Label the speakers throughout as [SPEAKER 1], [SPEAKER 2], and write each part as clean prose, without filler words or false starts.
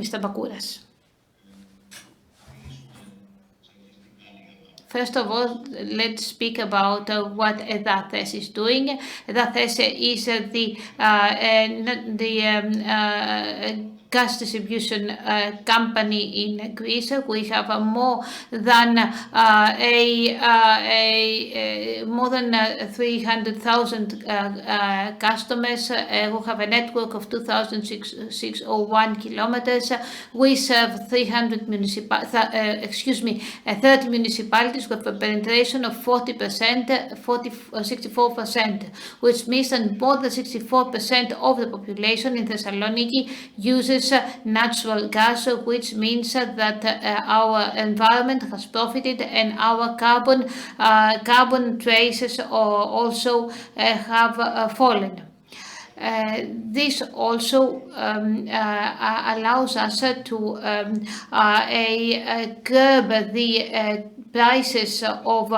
[SPEAKER 1] Mr. Bakuras. First of all, let's speak about what the ΘΕΣΣ is doing. The ΘΕΣΣ is the gas distribution company in Greece. We have more than 300,000 customers who have a network of 2,601 kilometers. We serve 30 municipalities with a penetration of 64%, which means that more than 64% of the population in Thessaloniki uses natural gas, which means that our environment has profited and our carbon traces also have fallen. This also allows us to curb the prices of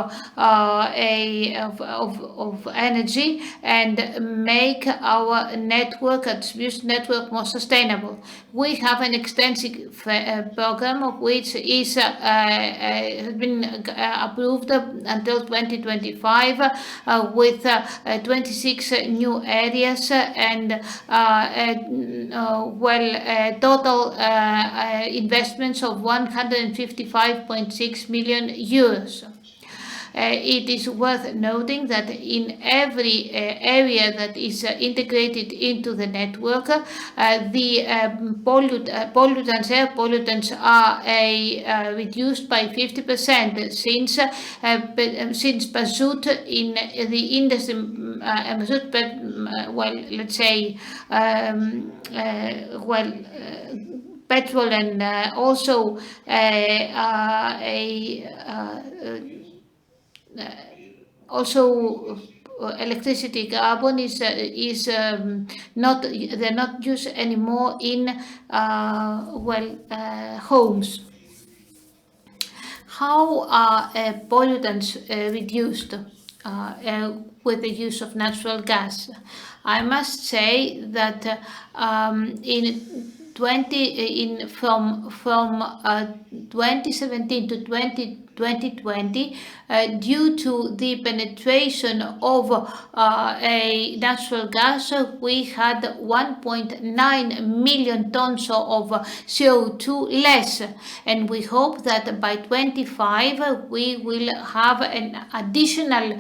[SPEAKER 1] energy and make our distribution network more sustainable. We have an extensive program which has been approved until 2025 with 26 new areas and total investments of 155.6 million euros. It is worth noting that in every area that is integrated into the network, the air pollutants are reduced by 50% since mazout in the industry, petrol and also electricity carbon is not used anymore in homes. How are pollutants reduced with the use of natural gas? I must say that from 2017 to 2020, due to the penetration of a natural gas, we had 1.9 million tons of CO2 less, and we hope that by 2025 we will have an additional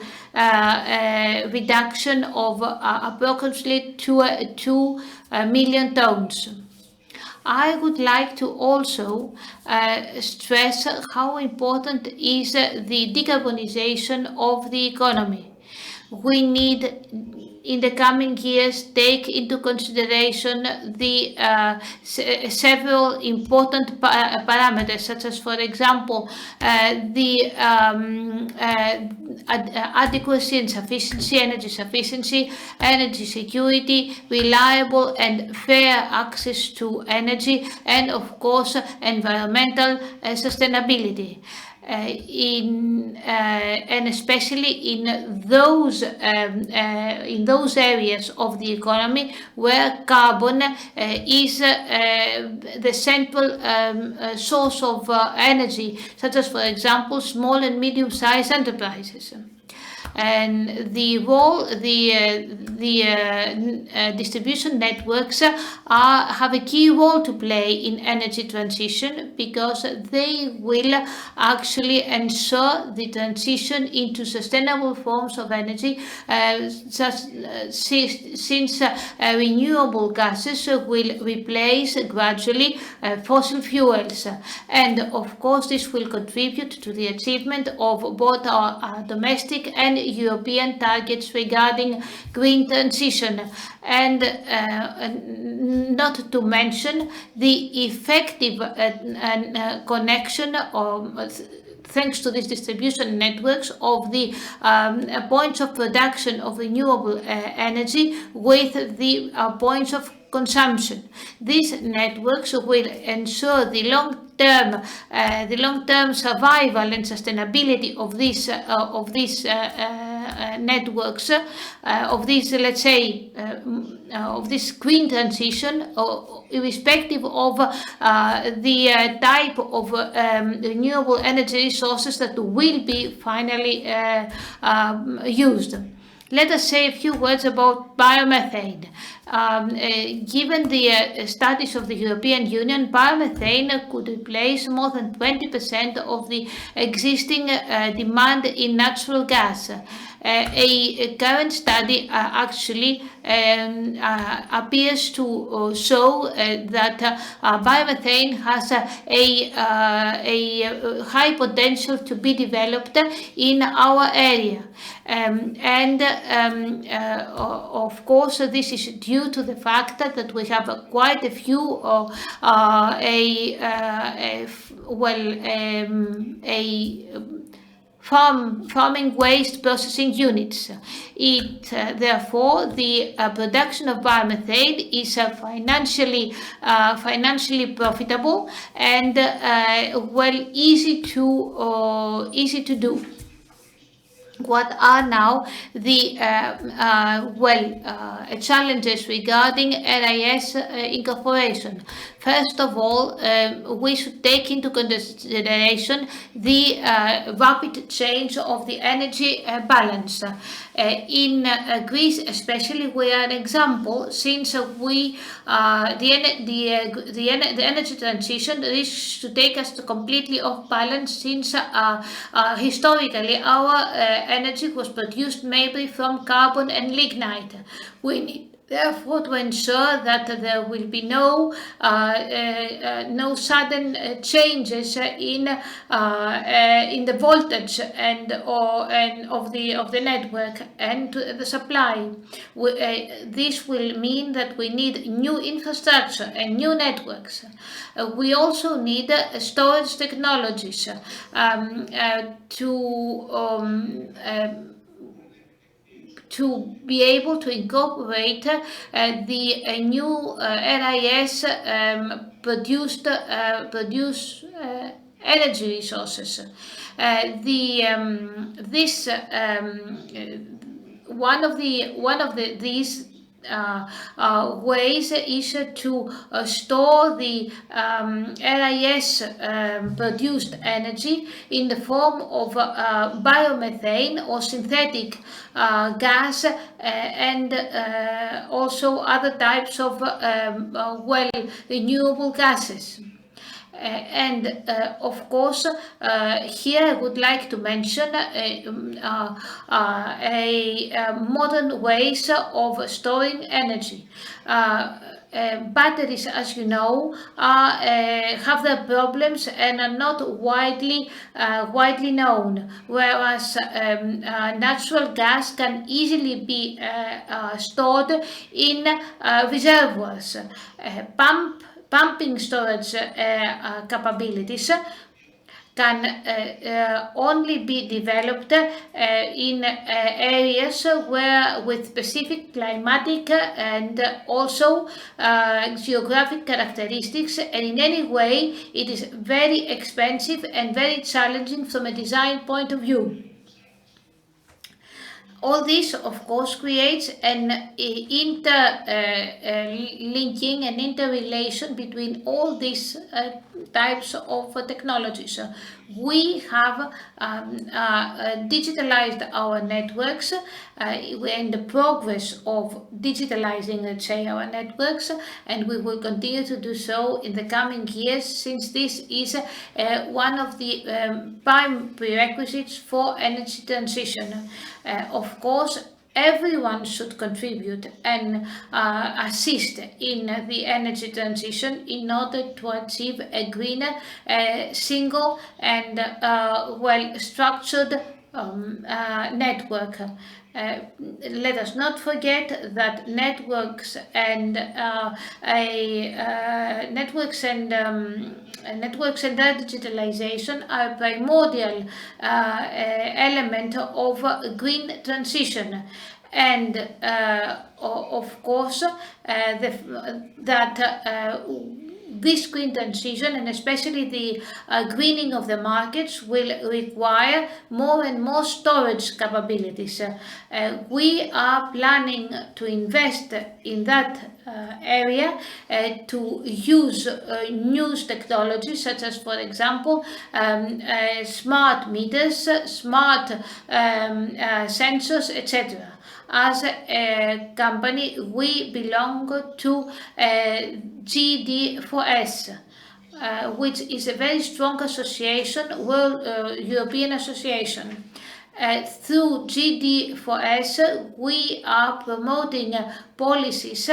[SPEAKER 1] reduction of approximately 2 million tons. I would like to also stress how important is the decarbonization of the economy. We need, in the coming years, take into consideration the several important parameters, such as, for example, the adequacy and sufficiency, energy security, reliable and fair access to energy, and of course, environmental sustainability. And especially in those areas of the economy where carbon is the central source of energy, such as, for example, small and medium-sized enterprises. And the distribution networks have a key role to play in energy transition, because they will actually ensure the transition into sustainable forms of energy, since renewable gases will replace gradually fossil fuels. And of course, this will contribute to the achievement of both our domestic and European targets regarding green transition, and not to mention the effective connection thanks to these distribution networks of the points of production of renewable energy with the points of consumption. These networks will ensure the long-term survival and sustainability of these networks of this, let's say, of this green transition, irrespective of the type of renewable energy resources that will be finally used. Let us say a few words about biomethane. Given the studies of the European Union, biomethane could replace more than 20% of the existing demand in natural gas. A current study actually appears to show that biomethane has a high potential to be developed in our area. Of course, this is due to the fact that we have quite a few farming waste processing units. Therefore, the production of biomethane is financially profitable and easy to do. What are now the challenges regarding RIS incorporation? First of all, we should take into consideration the rapid change of the energy balance. In Greece especially, we are an example, since the energy transition risks to take us completely off balance, since historically our energy was produced mainly from carbon and lignite. We need therefore to ensure that there will be no sudden changes in the voltage and of the network and the supply. This will mean that we need new infrastructure and new networks. We also need storage technologies to be able to incorporate the new RIS produced energy resources. One of these ways is to store the RIS produced energy in the form of biomethane or synthetic gas and also other types of renewable gases. Of course, here I would like to mention modern ways of storing energy. Batteries, as you know, have their problems and are not widely known, whereas natural gas can easily be stored in reservoirs. Pumping storage capabilities can only be developed in areas with specific climatic and also geographic characteristics, and in any way it is very expensive and very challenging from a design point of view. All this, of course, creates an interlinking and interrelation between all these types of technologies. We have digitalized our networks. We're in the progress of digitalizing, let's say, our networks, and we will continue to do so in the coming years, since this is one of the prime prerequisites for energy transition. Of course, everyone should contribute and assist in the energy transition in order to achieve a greener, single and well-structured network. Let us not forget that networks and digitalization are a primordial element of green transition. And of course, this green transition, and especially the greening of the markets, will require more and more storage capabilities. We are planning to invest in that area to use new technologies such as, for example, smart meters, smart sensors, etc. As a company, we belong to GD4S, which is a very strong association, European association. Through GD4S, we are promoting policies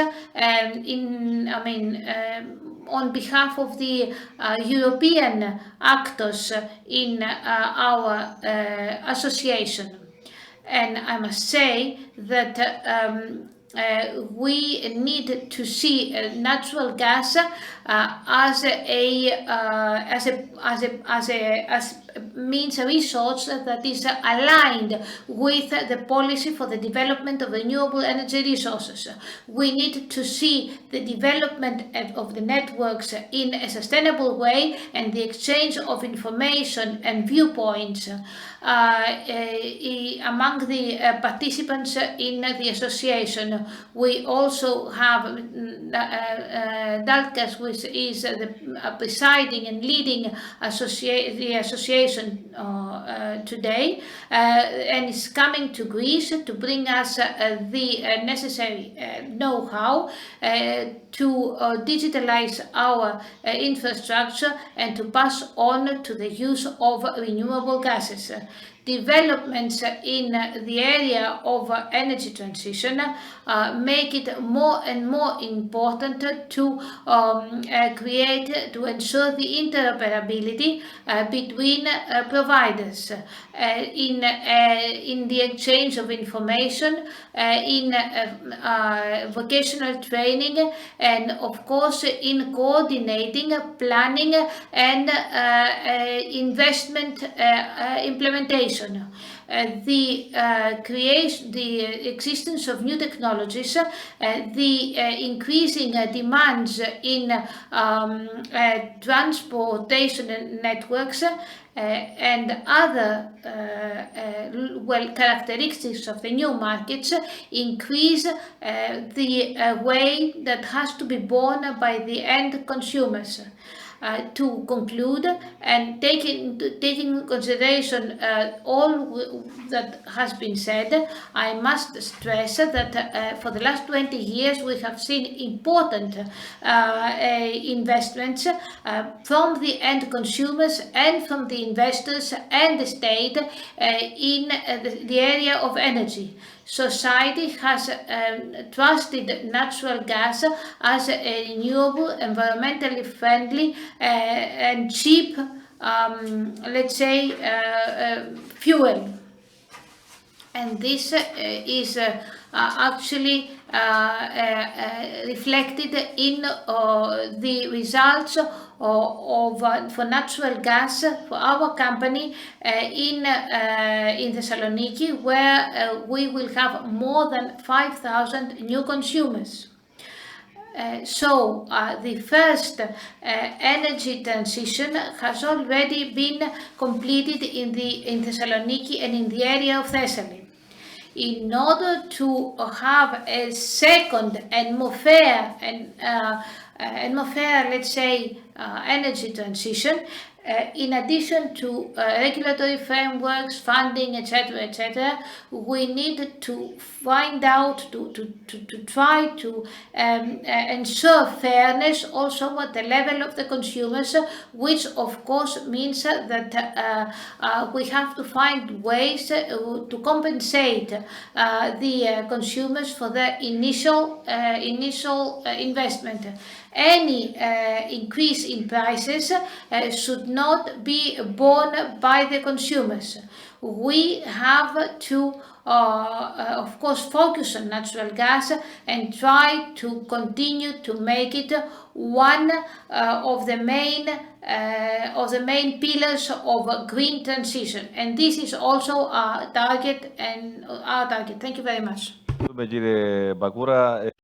[SPEAKER 1] on behalf of the European actors in our association. And I must say that we need to see natural gas as means a resource that is aligned with the policy for the development of renewable energy resources. We need to see the development of the networks in a sustainable way and the exchange of information and viewpoints among the participants in the association. We also have Dalkas, which is the presiding and leading the association today, and is coming to Greece to bring us the necessary know-how to digitalize our infrastructure and to pass on to the use of renewable gases. Developments in the area of energy transition make it more and more important to ensure the interoperability between providers in the exchange of information, in vocational training, and of course in coordinating planning and investment implementation. The existence of new technologies, the increasing demands in transportation networks, and other characteristics of the new markets increase the weight that has to be borne by the end consumers. To conclude, and taking into consideration all that has been said, I must stress that for the last 20 years we have seen important investments from the end consumers and from the investors and the state in the area of energy. Society has trusted natural gas as a renewable, environmentally friendly and cheap, fuel. And this is actually reflected in the results for natural gas for our company in Thessaloniki, where we will have more than 5,000 new consumers. So the first energy transition has already been completed in Thessaloniki and in the area of Thessaly. In order to have a second and more fair energy transition, in addition to regulatory frameworks, funding, etc., we need to find out, to try to ensure fairness also at the level of the consumers, which of course means that we have to find ways to compensate the consumers for their initial investment. Any increase in prices should not be borne by the consumers. We have to, of course, focus on natural gas and try to continue to make it one of the main pillars of green transition. And this is also our target. Thank you very much.
[SPEAKER 2] Κύριε Μπακούρα.